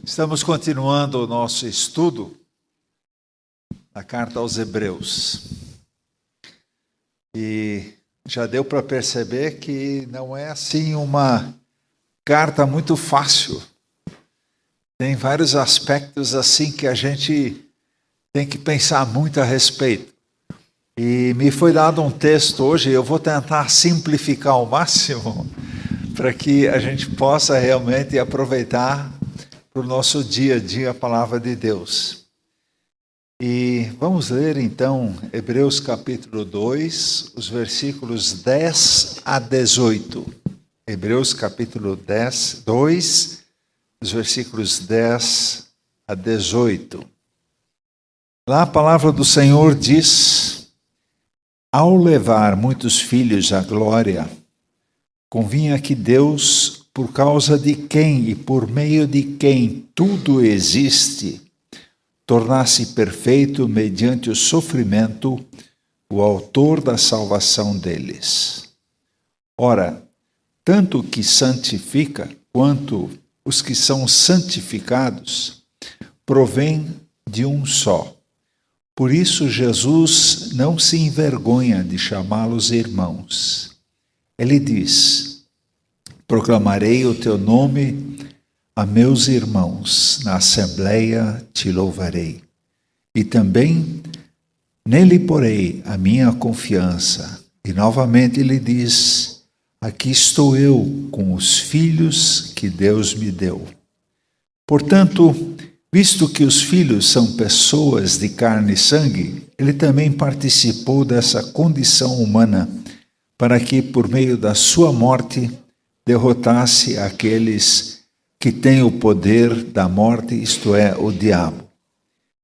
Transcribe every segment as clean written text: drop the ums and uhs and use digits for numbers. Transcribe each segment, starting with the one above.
Estamos continuando o nosso estudo da carta aos Hebreus. E já deu para perceber que não é assim uma carta muito fácil. Tem vários aspectos assim que a gente tem que pensar muito a respeito. E me foi dado um texto hoje, eu vou tentar simplificar ao máximo para que a gente possa realmente aproveitar para o nosso dia a dia a palavra de Deus. E vamos ler então Hebreus capítulo 2, os versículos 10 a 18. Hebreus capítulo 2, os versículos 10 a 18. Lá a palavra do Senhor diz: ao levar muitos filhos à glória, convinha que Deus, por causa de quem e por meio de quem tudo existe, tornasse perfeito mediante o sofrimento o autor da salvação deles. Ora, tanto o que santifica quanto os que são santificados provém de um só. Por isso Jesus não se envergonha de chamá-los irmãos. Ele diz: proclamarei o teu nome a meus irmãos, na assembleia te louvarei. E também nele porei a minha confiança. E novamente ele diz: aqui estou eu com os filhos que Deus me deu. Portanto, visto que os filhos são pessoas de carne e sangue, ele também participou dessa condição humana, para que, por meio da sua morte, derrotasse aqueles que têm o poder da morte, isto é, o diabo,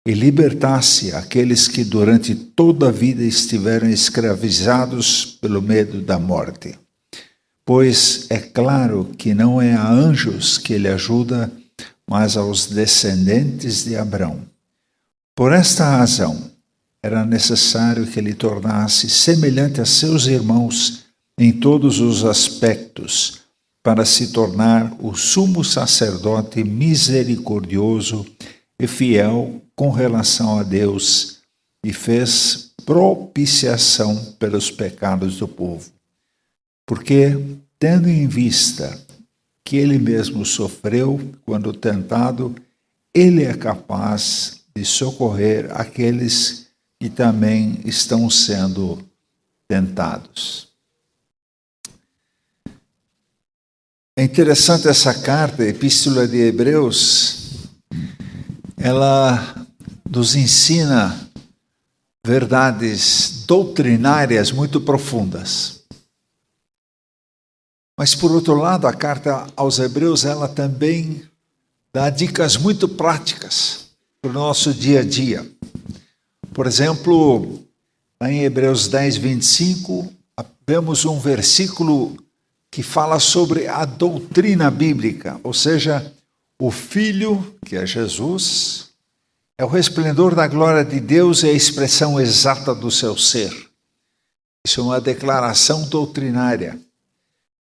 e libertasse aqueles que durante toda a vida estiveram escravizados pelo medo da morte. Pois é claro que não é a anjos que ele ajuda, mas aos descendentes de Abraão. Por esta razão, era necessário que ele tornasse semelhante a seus irmãos em todos os aspectos, para se tornar o sumo sacerdote misericordioso e fiel com relação a Deus, e fez propiciação pelos pecados do povo. Porque, tendo em vista que ele mesmo sofreu quando tentado, ele é capaz de socorrer aqueles que também estão sendo tentados. É interessante essa carta, a Epístola de Hebreus, ela nos ensina verdades doutrinárias muito profundas. Mas, por outro lado, a carta aos Hebreus, ela também dá dicas muito práticas para o nosso dia a dia. Por exemplo, em Hebreus 10, 25, vemos um versículo que fala sobre a doutrina bíblica, ou seja, o Filho, que é Jesus, é o resplendor da glória de Deus e a expressão exata do seu ser. Isso é uma declaração doutrinária.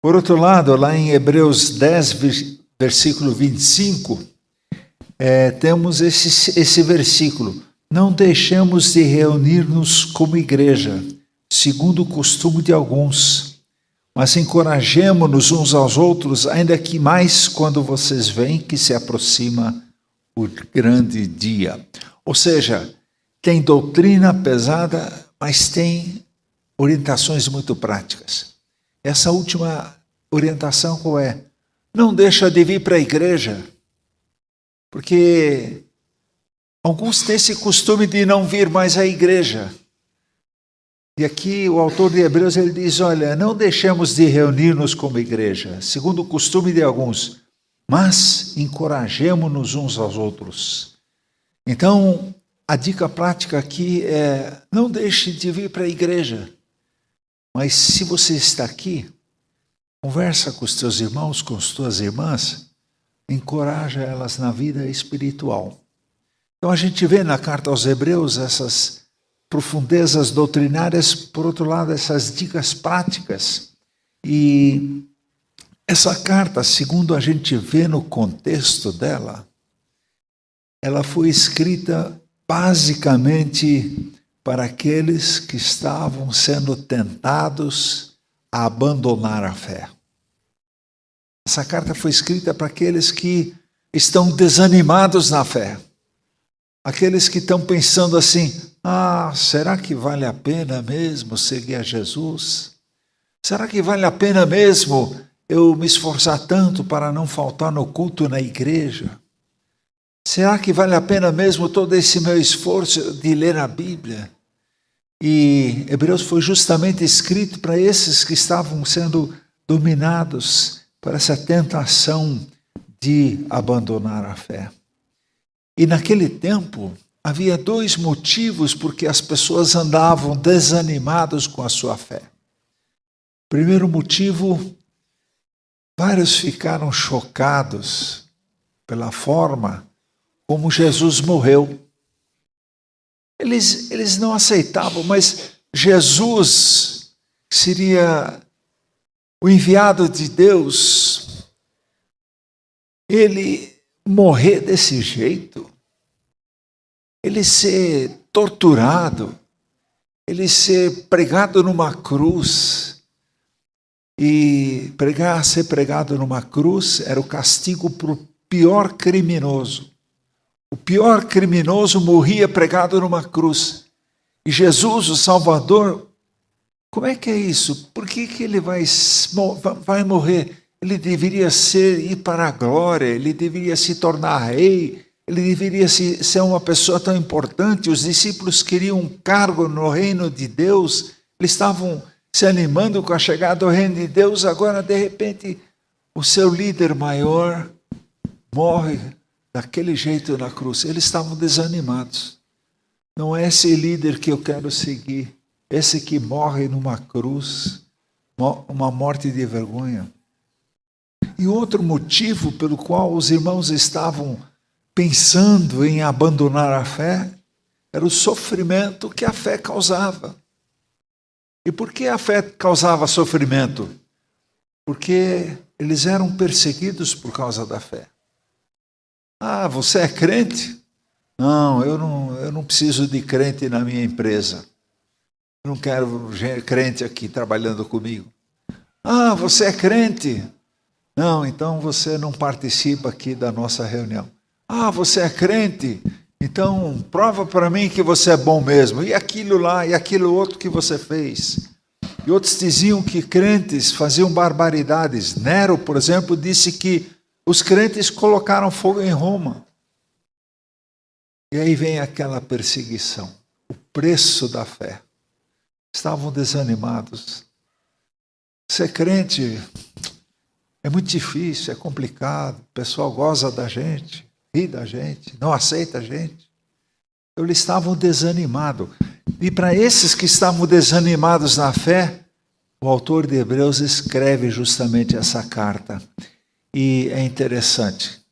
Por outro lado, lá em Hebreus 10, versículo 25, temos esse versículo: não deixemos de reunir-nos como igreja, segundo o costume de alguns, mas encorajemo-nos uns aos outros, ainda que mais quando vocês veem que se aproxima o grande dia. Ou seja, tem doutrina pesada, mas tem orientações muito práticas. Essa última orientação qual é? Não deixa de vir para a igreja, porque alguns têm esse costume de não vir mais à igreja. E aqui o autor de Hebreus ele diz: olha, não deixemos de reunir-nos como igreja, segundo o costume de alguns, mas encorajemo-nos uns aos outros. Então, a dica prática aqui é: não deixe de vir para a igreja. Mas se você está aqui, conversa com os teus irmãos, com as tuas irmãs, encoraja elas na vida espiritual. Então a gente vê na carta aos Hebreus essas profundezas doutrinárias, por outro lado, essas dicas práticas. E essa carta, segundo a gente vê no contexto dela, ela foi escrita basicamente para aqueles que estavam sendo tentados a abandonar a fé. Essa carta foi escrita para aqueles que estão desanimados na fé. Aqueles que estão pensando assim, será que vale a pena mesmo seguir a Jesus? Será que vale a pena mesmo eu me esforçar tanto para não faltar no culto na igreja? Será que vale a pena mesmo todo esse meu esforço de ler a Bíblia? E Hebreus foi justamente escrito para esses que estavam sendo dominados por essa tentação de abandonar a fé. E naquele tempo, havia 2 motivos porque as pessoas andavam desanimados com a sua fé. Primeiro motivo, vários ficaram chocados pela forma como Jesus morreu. Eles não aceitavam, mas Jesus seria o enviado de Deus, ele morrer desse jeito, ele ser torturado, ele ser pregado numa cruz. E ser pregado numa cruz era o castigo para o pior criminoso. O pior criminoso morria pregado numa cruz. E Jesus, o Salvador, como é que é isso? Por que ele vai morrer? Ele deveria ir para a glória, ele deveria se tornar rei, ele deveria ser uma pessoa tão importante. Os discípulos queriam um cargo no reino de Deus, eles estavam se animando com a chegada do reino de Deus. Agora, de repente, o seu líder maior morre daquele jeito na cruz. Eles estavam desanimados. Não é esse líder que eu quero seguir, esse que morre numa cruz, uma morte de vergonha. E outro motivo pelo qual os irmãos estavam pensando em abandonar a fé era o sofrimento que a fé causava. E por que a fé causava sofrimento? Porque eles eram perseguidos por causa da fé. Você é crente? Não, eu não preciso de crente na minha empresa. Eu não quero crente aqui trabalhando comigo. Você é crente? Não, então você não participa aqui da nossa reunião. Você é crente? Então prova para mim que você é bom mesmo. E aquilo lá, e aquilo outro que você fez. E outros diziam que crentes faziam barbaridades. Nero, por exemplo, disse que os crentes colocaram fogo em Roma. E aí vem aquela perseguição, o preço da fé. Estavam desanimados. Ser crente é muito difícil, é complicado. O pessoal goza da gente, ri da gente, não aceita a gente. Então, eles estavam desanimados. E para esses que estavam desanimados na fé, o autor de Hebreus escreve justamente essa carta. E é interessante,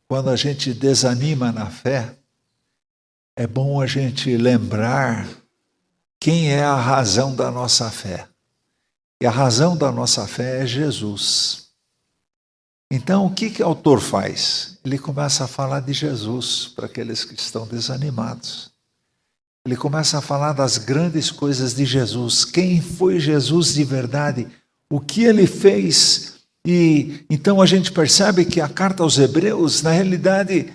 quando a gente desanima na fé, é bom a gente lembrar quem é a razão da nossa fé. E a razão da nossa fé é Jesus. Então, o que o autor faz? Ele começa a falar de Jesus para aqueles que estão desanimados. Ele começa a falar das grandes coisas de Jesus. Quem foi Jesus de verdade? O que ele fez? E então a gente percebe que a carta aos Hebreus, na realidade,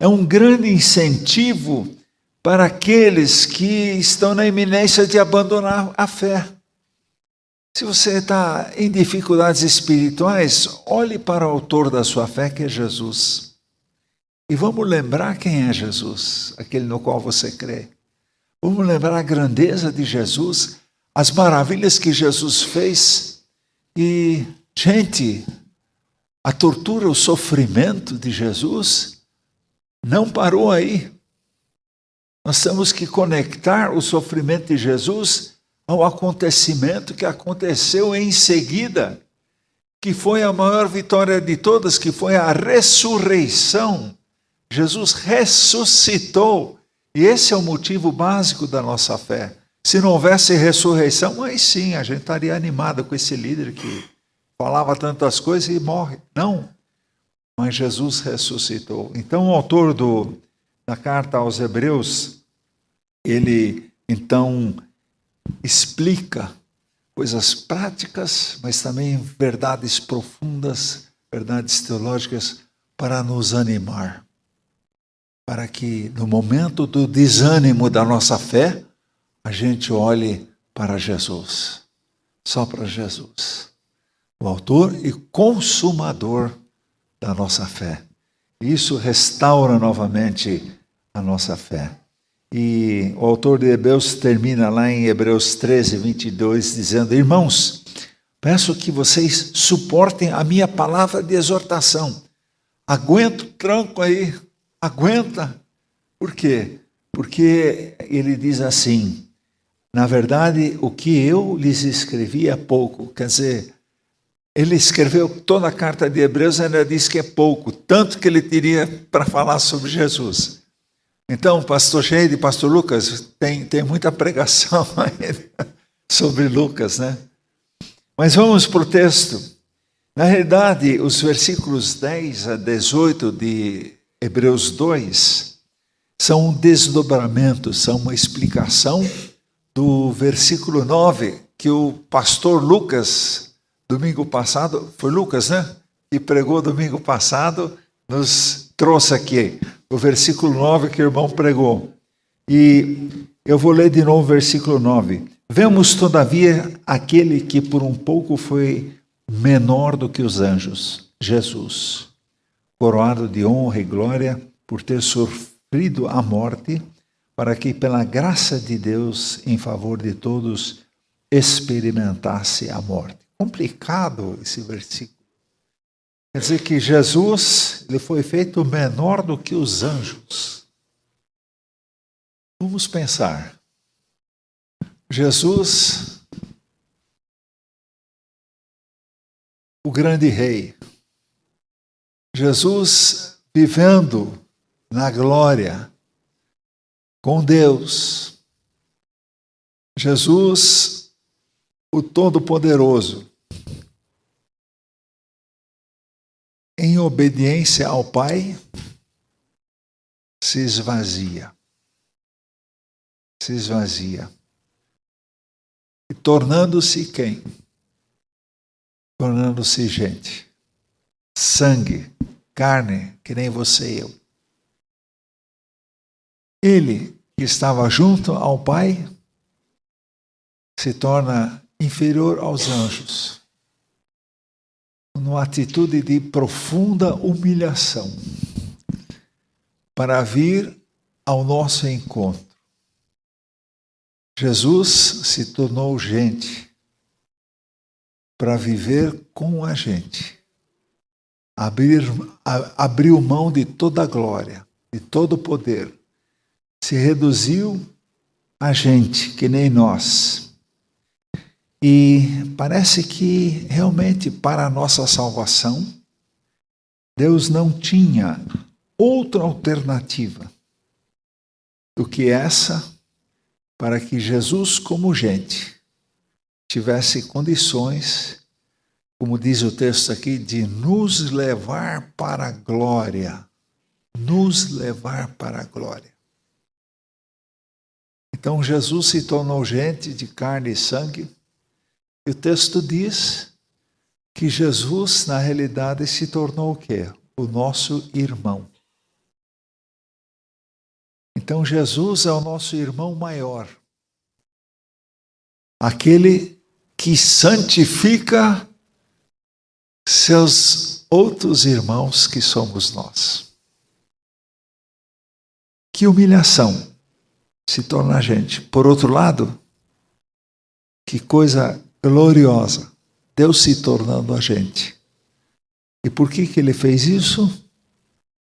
é um grande incentivo para aqueles que estão na iminência de abandonar a fé. Se você está em dificuldades espirituais, olhe para o autor da sua fé, que é Jesus. E vamos lembrar quem é Jesus, aquele no qual você crê. Vamos lembrar a grandeza de Jesus, as maravilhas que Jesus fez. E, gente, a tortura, o sofrimento de Jesus não parou aí. Nós temos que conectar o sofrimento de Jesus ao acontecimento que aconteceu em seguida, que foi a maior vitória de todas, que foi a ressurreição. Jesus ressuscitou. E esse é o motivo básico da nossa fé. Se não houvesse ressurreição, aí sim, a gente estaria animado com esse líder que falava tantas coisas e morre. Não, mas Jesus ressuscitou. Então o autor na carta aos Hebreus, ele então explica coisas práticas, mas também verdades profundas, verdades teológicas para nos animar. Para que no momento do desânimo da nossa fé, a gente olhe para Jesus. Só para Jesus. O autor e consumador da nossa fé. Isso restaura novamente a nossa fé. E o autor de Hebreus termina lá em Hebreus 13, 22, dizendo: irmãos, peço que vocês suportem a minha palavra de exortação. Aguenta o tranco aí, aguenta. Por quê? Porque ele diz assim, na verdade, o que eu lhes escrevi é pouco. Quer dizer, ele escreveu toda a carta de Hebreus e ainda diz que é pouco, tanto que ele teria para falar sobre Jesus. Então, pastor Sheide e pastor Lucas, tem muita pregação aí sobre Lucas, né? Mas vamos para o texto. Na realidade, os versículos 10 a 18 de Hebreus 2 são um desdobramento, são uma explicação do versículo 9, que o pastor Lucas, domingo passado, foi Lucas, né? Que pregou domingo passado, nos trouxe aqui o versículo 9 que o irmão pregou. E eu vou ler de novo o versículo 9. Vemos, todavia, aquele que por um pouco foi menor do que os anjos, Jesus, coroado de honra e glória por ter sofrido a morte, para que pela graça de Deus em favor de todos experimentasse a morte. Complicado esse versículo. Quer dizer que Jesus, ele foi feito menor do que os anjos. Vamos pensar. Jesus, o grande rei. Jesus vivendo na glória com Deus. Jesus, o Todo-Poderoso. Em obediência ao Pai, se esvazia. Se esvazia. E tornando-se quem? Tornando-se gente. Sangue, carne, que nem você e eu. Ele, que estava junto ao Pai, se torna inferior aos anjos. Numa atitude de profunda humilhação, para vir ao nosso encontro. Jesus se tornou gente, para viver com a gente. Abriu mão de toda a glória, de todo o poder. Se reduziu a gente, que nem nós. E parece que realmente para a nossa salvação, Deus não tinha outra alternativa do que essa, para que Jesus, como gente, tivesse condições, como diz o texto aqui, de nos levar para a glória. Nos levar para a glória. Então Jesus se tornou gente de carne e sangue. E o texto diz que Jesus, na realidade, se tornou o quê? O nosso irmão. Então Jesus é o nosso irmão maior. Aquele que santifica seus outros irmãos que somos nós. Que humilhação se torna a gente. Por outro lado, que coisa gloriosa, Deus se tornando a gente. E por que ele fez isso?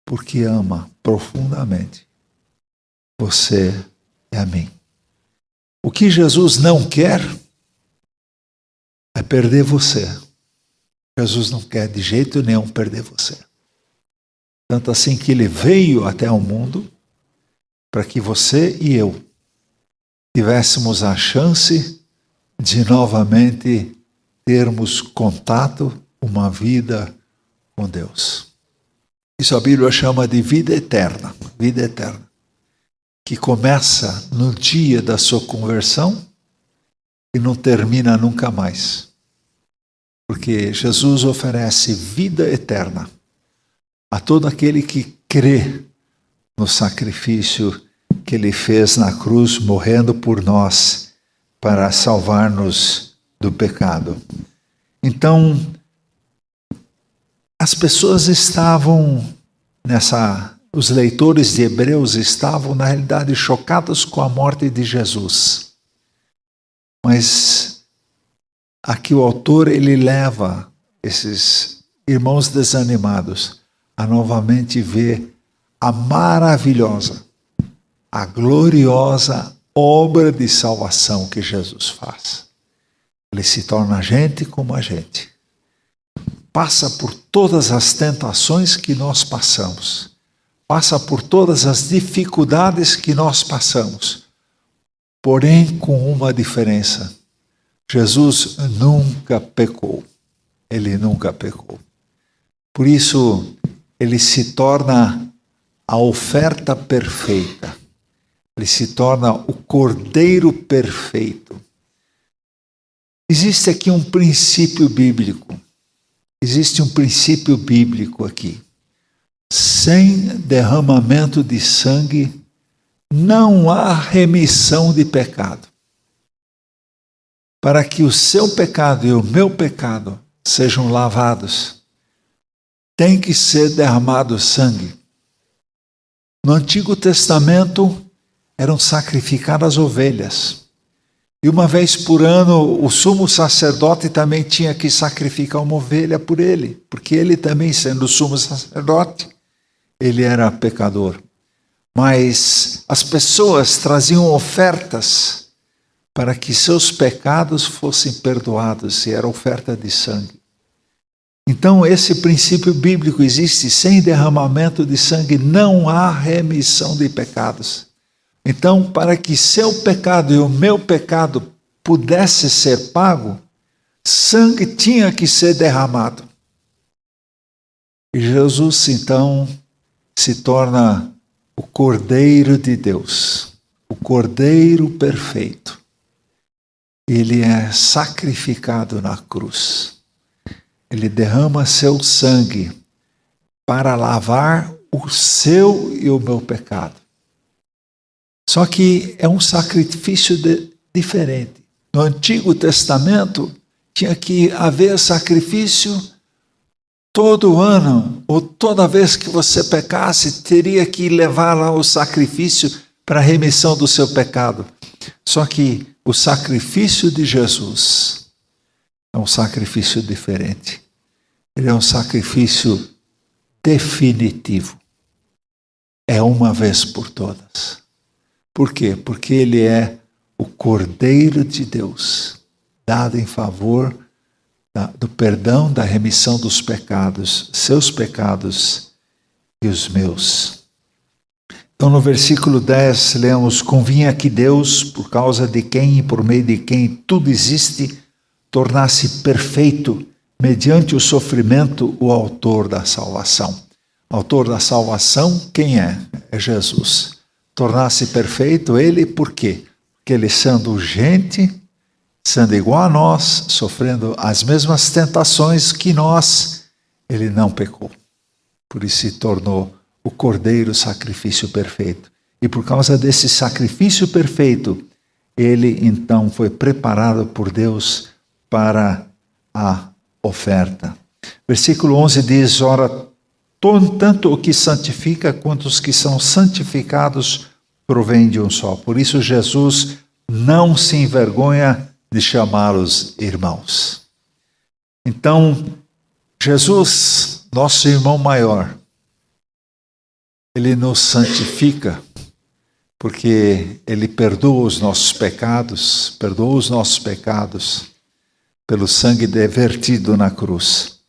Porque ama profundamente você e a mim. O que Jesus não quer é perder você. Jesus não quer de jeito nenhum perder você. Tanto assim que ele veio até o mundo para que você e eu tivéssemos a chance de novamente termos contato, uma vida com Deus. Isso a Bíblia chama de vida eterna, que começa no dia da sua conversão e não termina nunca mais. Porque Jesus oferece vida eterna a todo aquele que crê no sacrifício que Ele fez na cruz, morrendo por nós, para salvar-nos do pecado. Então, as pessoas estavam os leitores de Hebreus estavam, na realidade, chocados com a morte de Jesus. Mas aqui o autor, ele leva esses irmãos desanimados a novamente ver a maravilhosa, a gloriosa obra de salvação que Jesus faz. Ele se torna gente como a gente. Passa por todas as tentações que nós passamos. Passa por todas as dificuldades que nós passamos. Porém, com uma diferença. Jesus nunca pecou. Ele nunca pecou. Por isso, ele se torna a oferta perfeita. Ele se torna o Cordeiro perfeito. Existe aqui um princípio bíblico. Existe um princípio bíblico aqui. Sem derramamento de sangue, não há remissão de pecado. Para que o seu pecado e o meu pecado sejam lavados, tem que ser derramado sangue. No Antigo Testamento eram sacrificadas ovelhas. E uma vez por ano, o sumo sacerdote também tinha que sacrificar uma ovelha por ele, porque ele também, sendo o sumo sacerdote, ele era pecador. Mas as pessoas traziam ofertas para que seus pecados fossem perdoados, e era oferta de sangue. Então, esse princípio bíblico existe: sem derramamento de sangue não há remissão de pecados. Então, para que seu pecado e o meu pecado pudesse ser pago, sangue tinha que ser derramado. E Jesus, então, se torna o Cordeiro de Deus, o Cordeiro perfeito. Ele é sacrificado na cruz. Ele derrama seu sangue para lavar o seu e o meu pecado. Só que é um sacrifício diferente. No Antigo Testamento, tinha que haver sacrifício todo ano, ou toda vez que você pecasse, teria que levar lá o sacrifício para a remissão do seu pecado. Só que o sacrifício de Jesus é um sacrifício diferente. Ele é um sacrifício definitivo. É uma vez por todas. Por quê? Porque ele é o Cordeiro de Deus, dado em favor do perdão, da remissão dos pecados, seus pecados e os meus. Então, no versículo 10, lemos: convinha que Deus, por causa de quem e por meio de quem tudo existe, tornasse perfeito, mediante o sofrimento, o autor da salvação. O autor da salvação, quem é? É Jesus. Tornasse perfeito ele, por quê? Porque ele, sendo gente, sendo igual a nós, sofrendo as mesmas tentações que nós, ele não pecou. Por isso se tornou o Cordeiro, sacrifício perfeito. E por causa desse sacrifício perfeito, ele então foi preparado por Deus para a oferta. Versículo 11 diz: ora, tanto o que santifica quanto os que são santificados provém de um só. Por isso Jesus não se envergonha de chamá-los irmãos. Então, Jesus, nosso irmão maior, ele nos santifica, porque ele perdoa os nossos pecados, pelo sangue vertido na cruz.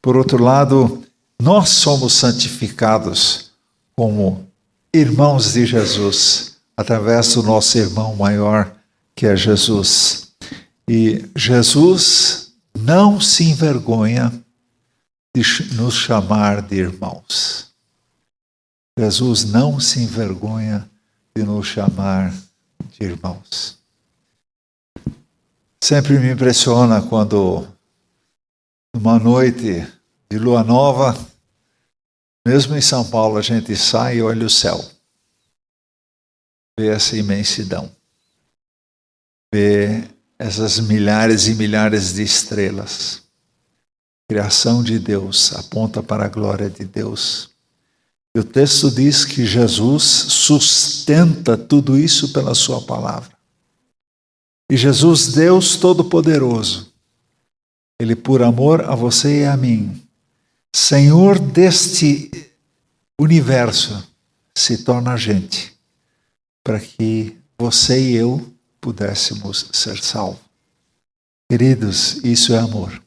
Por outro lado, nós somos santificados como irmãos de Jesus, através do nosso irmão maior, que é Jesus. E Jesus não se envergonha de nos chamar de irmãos. Jesus não se envergonha de nos chamar de irmãos. Sempre me impressiona quando, numa noite de lua nova, mesmo em São Paulo, a gente sai e olha o céu. Vê essa imensidão. Vê essas milhares e milhares de estrelas. Criação de Deus, aponta para a glória de Deus. E o texto diz que Jesus sustenta tudo isso pela sua palavra. E Jesus, Deus Todo-Poderoso, Ele, por amor a você e a mim, Senhor deste universo, se torna gente, para que você e eu pudéssemos ser salvos. Queridos, isso é amor.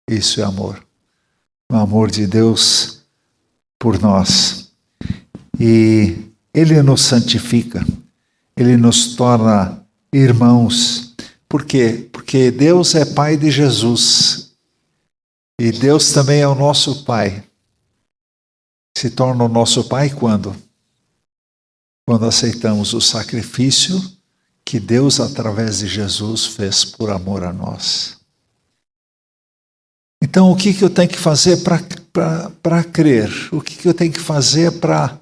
Isso é amor. O amor de Deus por nós. E Ele nos santifica. Ele nos torna irmãos. Por quê? Porque Deus é Pai de Jesus. E Deus também é o nosso Pai. Se torna o nosso Pai quando? Quando aceitamos o sacrifício que Deus, através de Jesus, fez por amor a nós. Então, o que eu tenho que fazer para crer? O que eu tenho que fazer para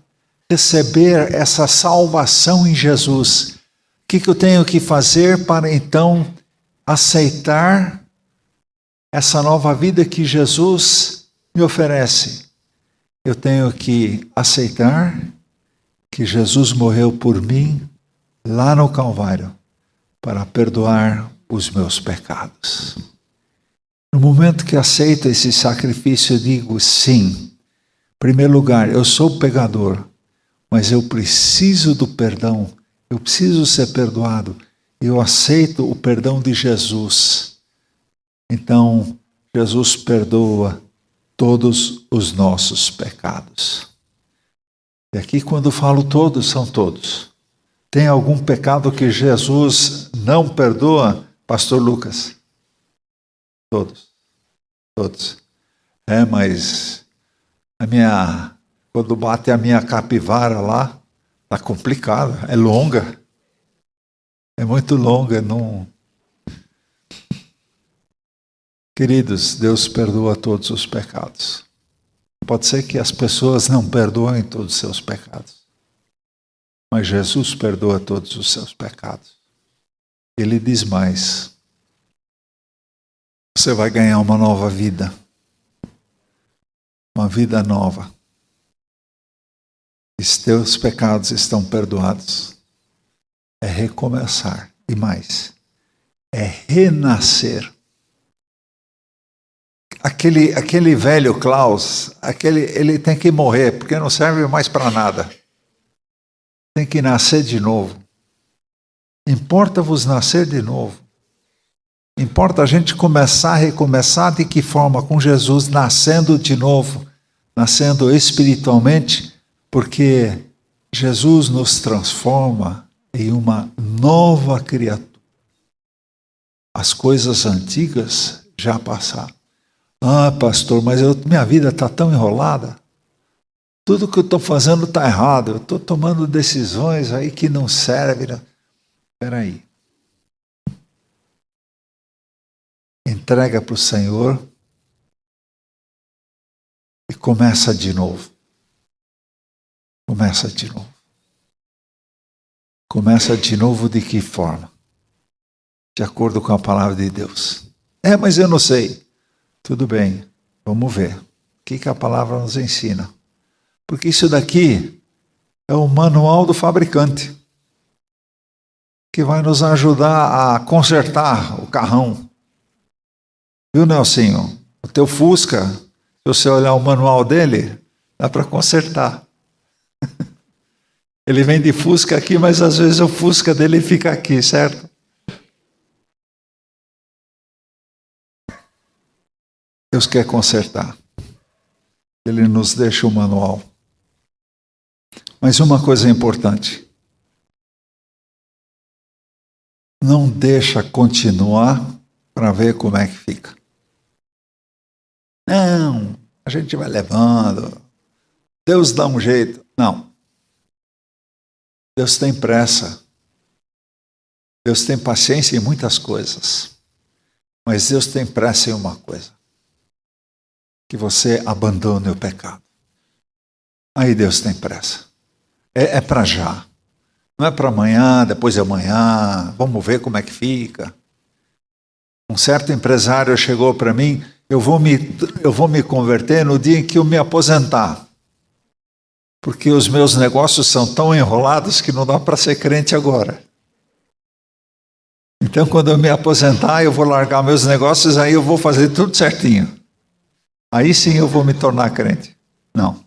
receber essa salvação em Jesus? O que eu tenho que fazer para, então, aceitar essa nova vida que Jesus me oferece? Eu tenho que aceitar que Jesus morreu por mim lá no Calvário para perdoar os meus pecados. No momento que aceito esse sacrifício, eu digo sim. Em primeiro lugar, eu sou pecador, mas eu preciso do perdão, eu preciso ser perdoado. Eu aceito o perdão de Jesus. Então, Jesus perdoa todos os nossos pecados. E aqui, quando falo todos, são todos. Tem algum pecado que Jesus não perdoa, Pastor Lucas? Todos. Todos. Mas quando bate a minha capivara lá, está complicado, é longa. É muito longa, não. Queridos, Deus perdoa todos os pecados. Pode ser que as pessoas não perdoem todos os seus pecados, mas Jesus perdoa todos os seus pecados. Ele diz mais: você vai ganhar uma nova vida. Uma vida nova. Os teus pecados estão perdoados. É recomeçar. E mais, é renascer. Aquele velho Klaus, ele tem que morrer, porque não serve mais para nada. Tem que nascer de novo. Importa-vos nascer de novo. Importa a gente começar a recomeçar de que forma? Com Jesus, nascendo de novo, nascendo espiritualmente, porque Jesus nos transforma em uma nova criatura. As coisas antigas já passaram. Ah, pastor, mas minha vida está tão enrolada. Tudo que eu estou fazendo está errado. Eu estou tomando decisões aí que não servem. Espera aí. Entrega para o Senhor e começa de novo. Começa de novo. Começa de novo de que forma? De acordo com a palavra de Deus. Mas eu não sei. Tudo bem, vamos ver. O que a palavra nos ensina? Porque isso daqui é o manual do fabricante, que vai nos ajudar a consertar o carrão. Viu, Nelsinho? O teu Fusca, se você olhar o manual dele, dá para consertar. Ele vem de Fusca aqui, mas às vezes o Fusca dele fica aqui, certo? Deus quer consertar. Ele nos deixa o manual. Mas uma coisa importante. Não deixa continuar para ver como é que fica. Não, a gente vai levando. Deus dá um jeito. Não. Deus tem pressa. Deus tem paciência em muitas coisas. Mas Deus tem pressa em uma coisa. Que você abandone o pecado. Aí Deus tem pressa. É para já. Não é para amanhã, depois de amanhã. Vamos ver como é que fica. Um certo empresário chegou para mim, eu vou me converter no dia em que eu me aposentar. Porque os meus negócios são tão enrolados que não dá para ser crente agora. Então, quando eu me aposentar, eu vou largar meus negócios, aí eu vou fazer tudo certinho. Aí sim eu vou me tornar crente. Não.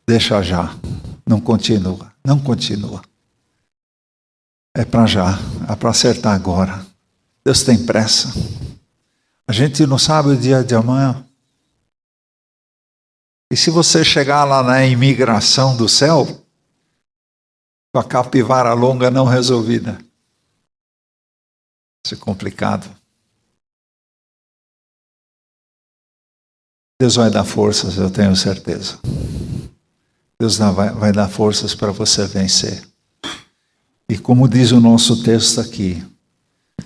Deixa já. Não continua. Não continua. É para já. É para acertar agora. Deus tem pressa. A gente não sabe o dia de amanhã. E se você chegar lá na imigração do céu, com a capivara longa não resolvida, isso é complicado. Deus vai dar forças, eu tenho certeza. Deus vai dar forças para você vencer. E como diz o nosso texto aqui,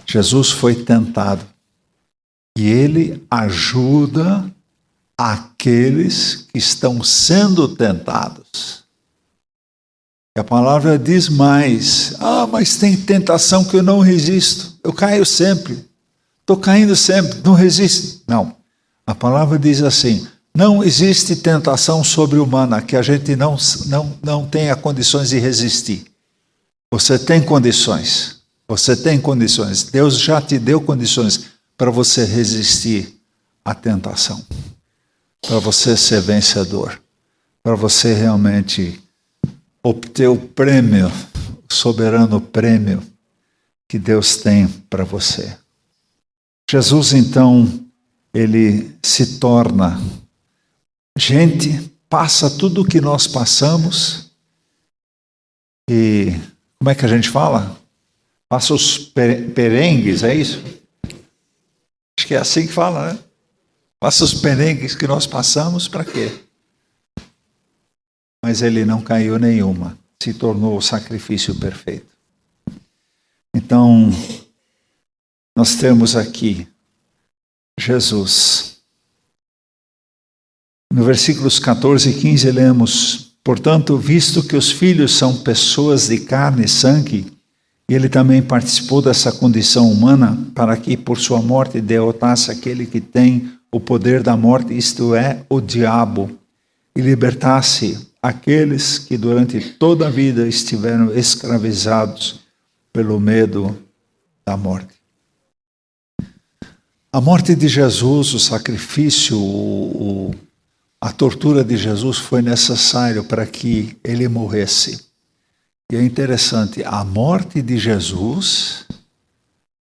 Jesus foi tentado e ele ajuda aqueles que estão sendo tentados. E a palavra diz mais, mas tem tentação que eu não resisto, eu caio sempre, estou caindo sempre, não resisto. Não, a palavra diz assim, não existe tentação sobre-humana que a gente não tenha condições de resistir. Você tem condições, Deus já te deu condições para você resistir à tentação, para você ser vencedor, para você realmente obter o prêmio, o soberano prêmio que Deus tem para você. Jesus, então, ele se torna gente, passa tudo o que nós passamos e, como é que a gente fala? Passa os perengues, é isso? Acho que é assim que fala, né? Passa os perengues que nós passamos, para quê? Mas ele não caiu nenhuma, se tornou o sacrifício perfeito. Então, nós temos aqui Jesus. No versículos 14 e 15 lemos, portanto, visto que os filhos são pessoas de carne e sangue, e ele também participou dessa condição humana, para que por sua morte derrotasse aquele que tem o poder da morte, isto é, o diabo, e libertasse aqueles que durante toda a vida estiveram escravizados pelo medo da morte. A morte de Jesus, o sacrifício, a tortura de Jesus foi necessário para que ele morresse. E é interessante, a morte de Jesus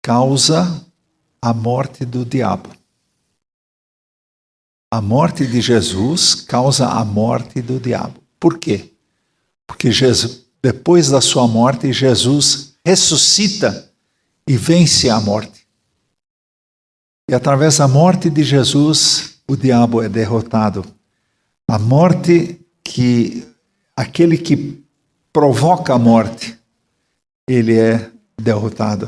causa a morte do diabo. A morte de Jesus causa a morte do diabo. Por quê? Porque Jesus, depois da sua morte, Jesus ressuscita e vence a morte. E através da morte de Jesus, o diabo é derrotado. A morte que aquele que provoca a morte, ele é derrotado.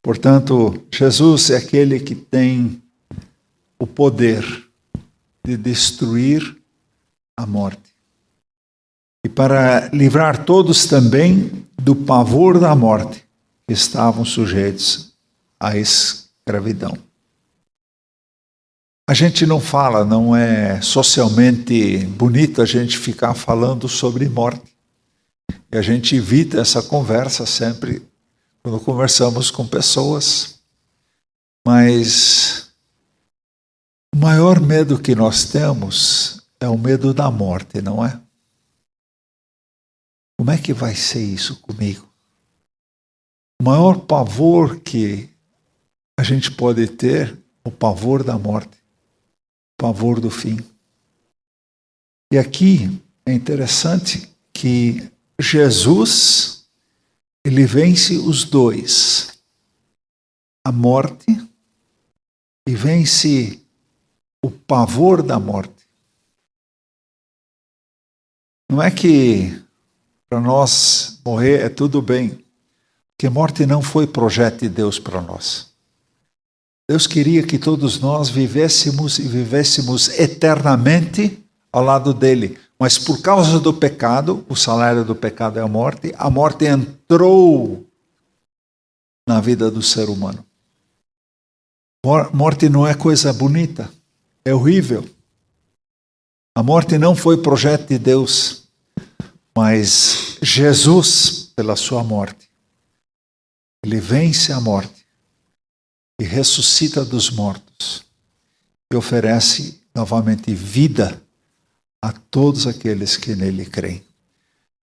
Portanto, Jesus é aquele que tem o poder de destruir a morte. E para livrar todos também do pavor da morte, que estavam sujeitos à escravidão. A gente não fala, não é socialmente bonito a gente ficar falando sobre morte. E a gente evita essa conversa sempre quando conversamos com pessoas. Mas o maior medo que nós temos é o medo da morte, não é? Como é que vai ser isso comigo? O maior pavor que a gente pode ter, o pavor da morte, o pavor do fim. E aqui é interessante que Jesus, ele vence os dois, a morte e vence o pavor da morte. Não é que para nós morrer é tudo bem, porque morte não foi projeto de Deus para nós. Deus queria que todos nós vivêssemos e vivêssemos eternamente ao lado dele. Mas por causa do pecado, o salário do pecado é a morte entrou na vida do ser humano. Morte não é coisa bonita, é horrível. A morte não foi projeto de Deus, mas Jesus, pela sua morte, ele vence a morte e ressuscita dos mortos e oferece novamente vida a todos aqueles que nele creem.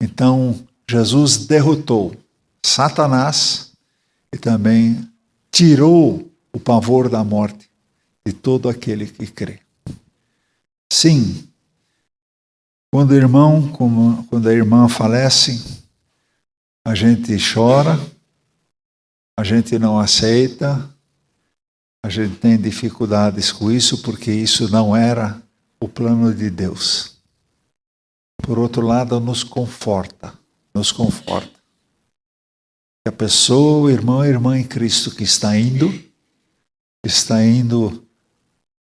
Então, Jesus derrotou Satanás e também tirou o pavor da morte de todo aquele que crê. Sim, quando a irmã falece, a gente chora, a gente não aceita, a gente tem dificuldades com isso, porque isso não era o plano de Deus. Por outro lado, nos conforta. Que a pessoa, o irmão e irmã em Cristo que está indo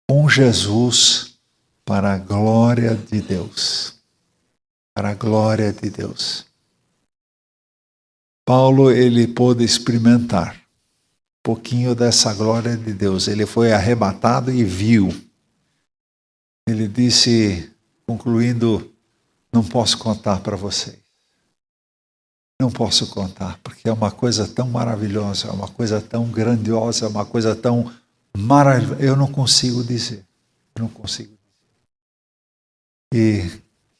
com Jesus para a glória de Deus. Para a glória de Deus. Paulo, ele pôde experimentar um pouquinho dessa glória de Deus. Ele foi arrebatado e viu. Ele disse, concluindo, não posso contar para vocês. Não posso contar, porque é uma coisa tão maravilhosa, é uma coisa tão grandiosa, é uma coisa tão maravilhosa. Eu não consigo dizer. E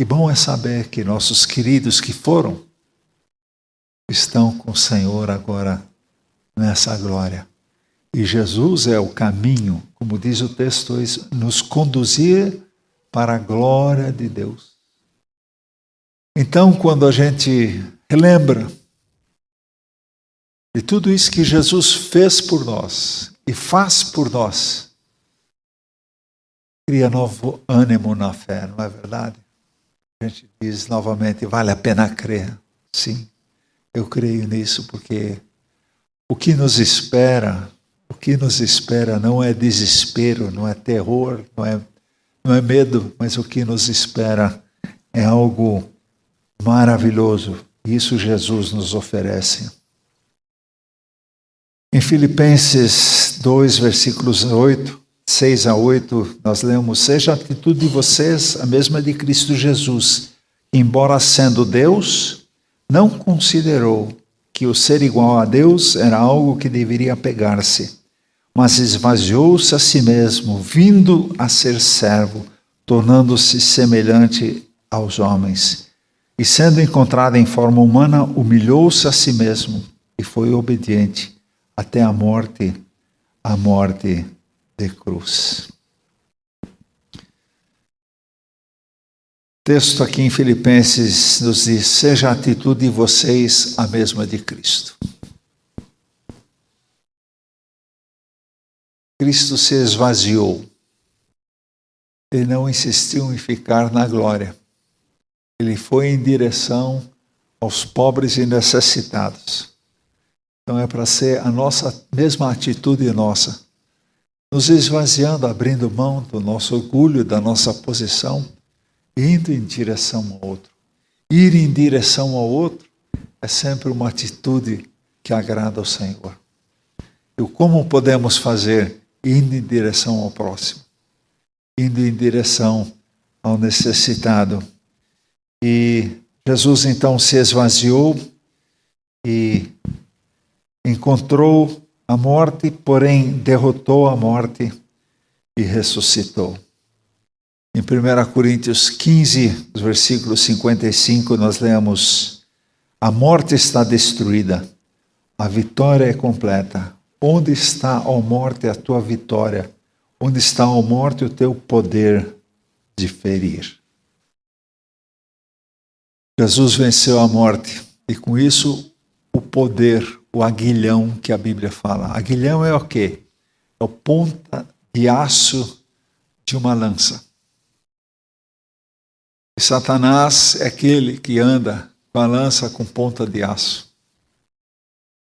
que bom é saber que nossos queridos que foram, estão com o Senhor agora nessa glória. E Jesus é o caminho, como diz o texto, nos conduzir para a glória de Deus. Então, quando a gente relembra de tudo isso que Jesus fez por nós e faz por nós, cria novo ânimo na fé, não é verdade? A gente diz novamente, vale a pena crer. Sim, eu creio nisso, porque o que nos espera não é desespero, não é terror, não é medo, mas o que nos espera é algo maravilhoso. Isso Jesus nos oferece. Em Filipenses 2, versículos 6 a 8, nós lemos: seja a atitude de vocês a mesma de Cristo Jesus, que, embora sendo Deus, não considerou que o ser igual a Deus era algo que deveria pegar-se, mas esvaziou-se a si mesmo, vindo a ser servo, tornando-se semelhante aos homens. E sendo encontrado em forma humana, humilhou-se a si mesmo e foi obediente até a morte de cruz. O texto aqui em Filipenses nos diz: seja a atitude de vocês a mesma de Cristo. Cristo se esvaziou. Ele não insistiu em ficar na glória. Ele foi em direção aos pobres e necessitados. Então é para ser a nossa mesma atitude nossa, nos esvaziando, abrindo mão do nosso orgulho, da nossa posição, indo em direção ao outro. Ir em direção ao outro é sempre uma atitude que agrada ao Senhor. E como podemos fazer? Indo em direção ao próximo, indo em direção ao necessitado. E Jesus então se esvaziou e encontrou a morte, porém derrotou a morte e ressuscitou. Em 1 Coríntios 15, versículo 55, nós lemos: a morte está destruída, a vitória é completa. Onde está, ó morte, a tua vitória? Onde está, ó morte, o teu poder de ferir? Jesus venceu a morte e com isso o poder, o aguilhão que a Bíblia fala. Aguilhão é o quê? É a ponta de aço de uma lança. E Satanás é aquele que anda com a lança com ponta de aço,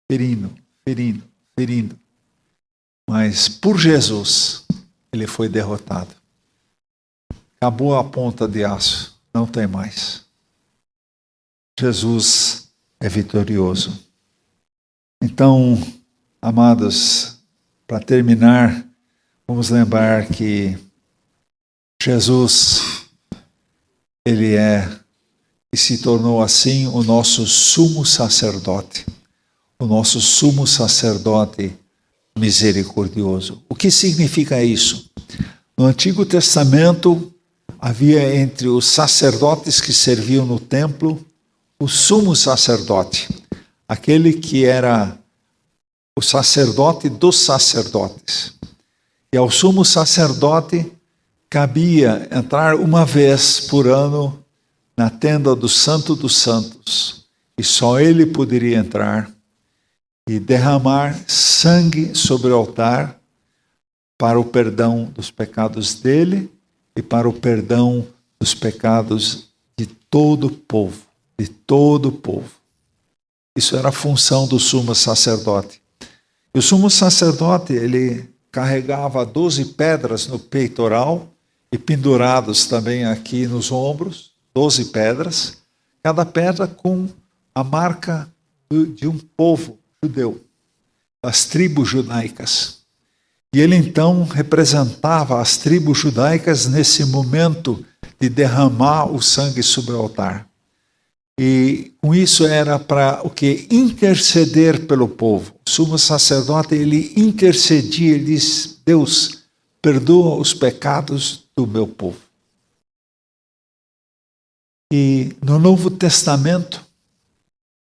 ferindo, ferindo, ferindo. Mas por Jesus, ele foi derrotado. Acabou a ponta de aço, não tem mais. Jesus é vitorioso. Então, amados, para terminar, vamos lembrar que Jesus, ele é e se tornou assim o nosso sumo sacerdote. O nosso sumo sacerdote misericordioso. O que significa isso? No Antigo Testamento, havia entre os sacerdotes que serviam no templo, o sumo sacerdote, aquele que era o sacerdote dos sacerdotes. E ao sumo sacerdote cabia entrar uma vez por ano na tenda do Santo dos Santos, e só ele poderia entrar e derramar sangue sobre o altar para o perdão dos pecados dele e para o perdão dos pecados de todo o povo, de todo o povo. Isso era a função do sumo sacerdote. E o sumo sacerdote, ele carregava 12 pedras no peitoral e pendurados também aqui nos ombros, 12 pedras, cada pedra com a marca de um povo judeu, das tribos judaicas. E ele então representava as tribos judaicas nesse momento de derramar o sangue sobre o altar. E com isso era para o que? Interceder pelo povo. O sumo sacerdote, ele intercedia, ele diz: Deus, perdoa os pecados do meu povo. E no Novo Testamento,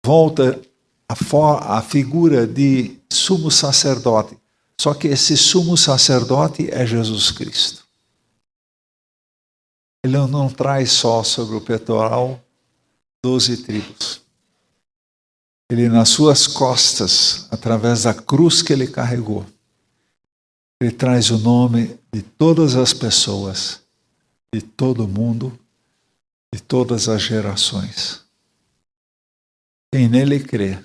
volta a figura de sumo sacerdote. Só que esse sumo sacerdote é Jesus Cristo. Ele não traz só sobre o peitoral 12 tribos. Ele, nas suas costas, através da cruz que ele carregou, ele traz o nome de todas as pessoas, de todo mundo, de todas as gerações. Quem nele crê,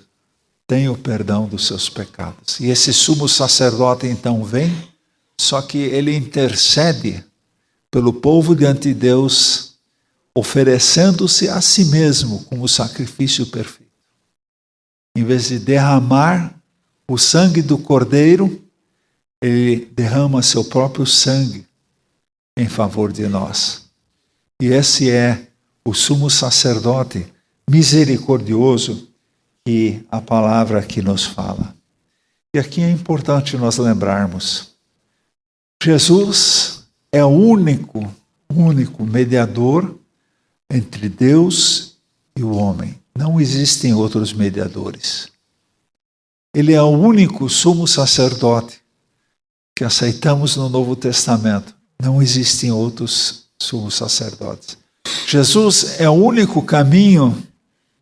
tem o perdão dos seus pecados. E esse sumo sacerdote então vem, só que ele intercede pelo povo diante de Deus, oferecendo-se a si mesmo como sacrifício perfeito. Em vez de derramar o sangue do cordeiro, ele derrama seu próprio sangue em favor de nós. E esse é o sumo sacerdote misericordioso que a palavra aqui nos fala. E aqui é importante nós lembrarmos, Jesus é o único mediador entre Deus e o homem. Não existem outros mediadores. Ele é o único sumo sacerdote que aceitamos no Novo Testamento. Não existem outros sumos sacerdotes. Jesus é o único caminho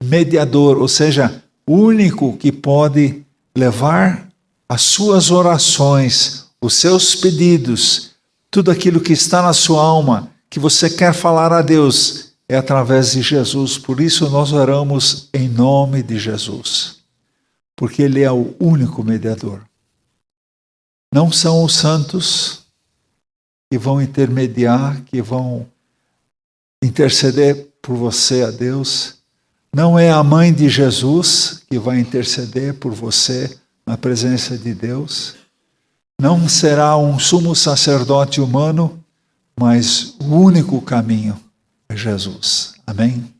mediador, ou seja, o único que pode levar as suas orações, os seus pedidos, tudo aquilo que está na sua alma, que você quer falar a Deus, é através de Jesus. Por isso nós oramos em nome de Jesus, porque Ele é o único mediador. Não são os santos que vão intermediar, que vão interceder por você a Deus. Não é a mãe de Jesus que vai interceder por você na presença de Deus. Não será um sumo sacerdote humano, mas o único caminho é Jesus. Amém?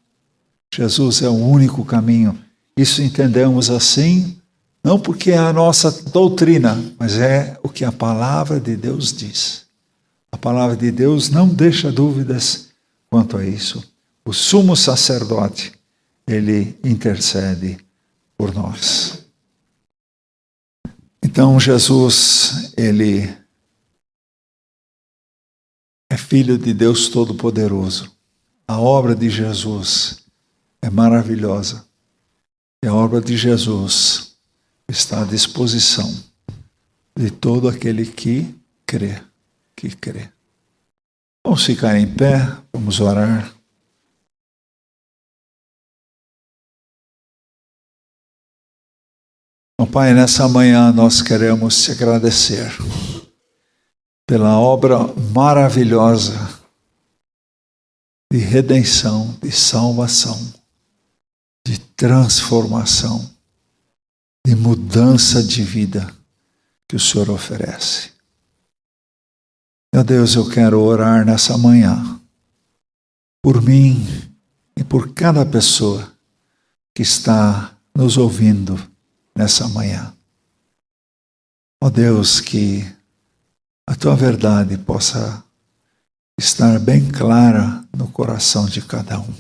Jesus é o único caminho. Isso entendemos assim, não porque é a nossa doutrina, mas é o que a palavra de Deus diz. A palavra de Deus não deixa dúvidas quanto a isso. O sumo sacerdote, ele intercede por nós. Então Jesus, ele é Filho de Deus Todo-Poderoso. A obra de Jesus é maravilhosa. E a obra de Jesus está à disposição de todo aquele que crê, Vamos ficar em pé, vamos orar. Ó Pai, nessa manhã nós queremos te agradecer pela obra maravilhosa de redenção, de salvação, de transformação, de mudança de vida que o Senhor oferece. Meu Deus, eu quero orar nessa manhã por mim e por cada pessoa que está nos ouvindo nessa manhã. Ó Deus, que a Tua verdade possa estar bem clara no coração de cada um.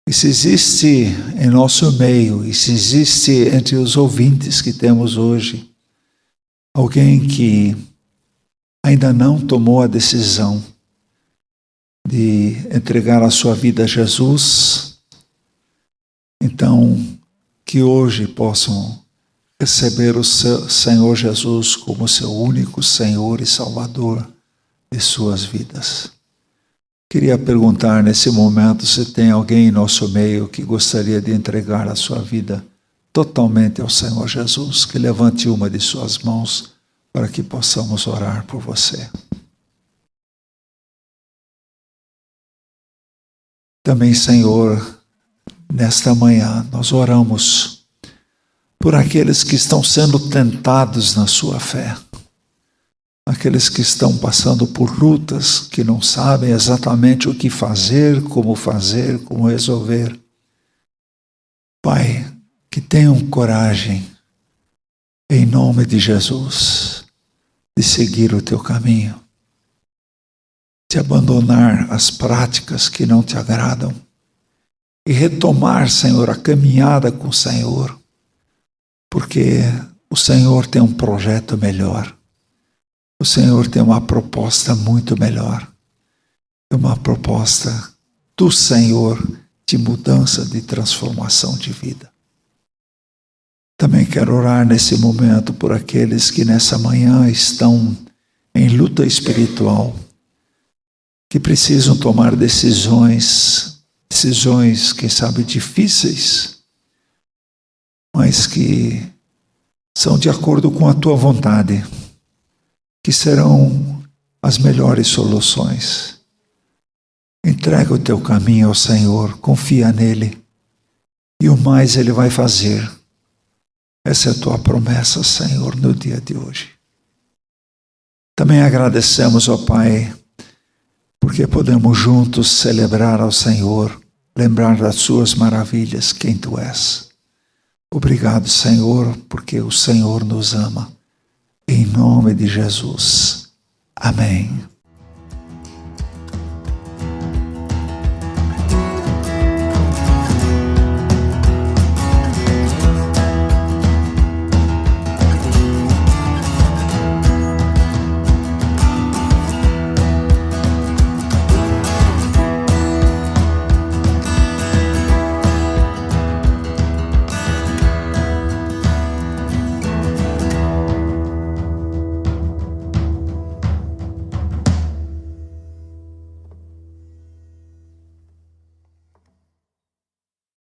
E se existe em nosso meio, e se existe entre os ouvintes que temos hoje, alguém que ainda não tomou a decisão de entregar a sua vida a Jesus, então que hoje possam receber o Senhor Jesus como seu único Senhor e Salvador de suas vidas. Queria perguntar nesse momento se tem alguém em nosso meio que gostaria de entregar a sua vida totalmente ao Senhor Jesus, que levante uma de suas mãos para que possamos orar por você. Também, Senhor, nesta manhã nós oramos por aqueles que estão sendo tentados na sua fé, aqueles que estão passando por lutas, que não sabem exatamente o que fazer, como resolver. Pai, que tenham coragem, em nome de Jesus, de seguir o teu caminho, de abandonar as práticas que não te agradam e retomar, Senhor, a caminhada com o Senhor, porque o Senhor tem um projeto melhor. O Senhor tem uma proposta muito melhor. Uma proposta do Senhor de mudança, de transformação de vida. Também quero orar nesse momento por aqueles que nessa manhã estão em luta espiritual, que precisam tomar decisões, quem sabe, difíceis, mas que são de acordo com a tua vontade, que serão as melhores soluções. Entrega o teu caminho ao Senhor, confia nele, e o mais ele vai fazer. Essa é a tua promessa, Senhor, no dia de hoje. Também agradecemos, ó Pai, porque podemos juntos celebrar ao Senhor, lembrar das suas maravilhas, quem tu és. Obrigado, Senhor, porque o Senhor nos ama. Em nome de Jesus. Amém.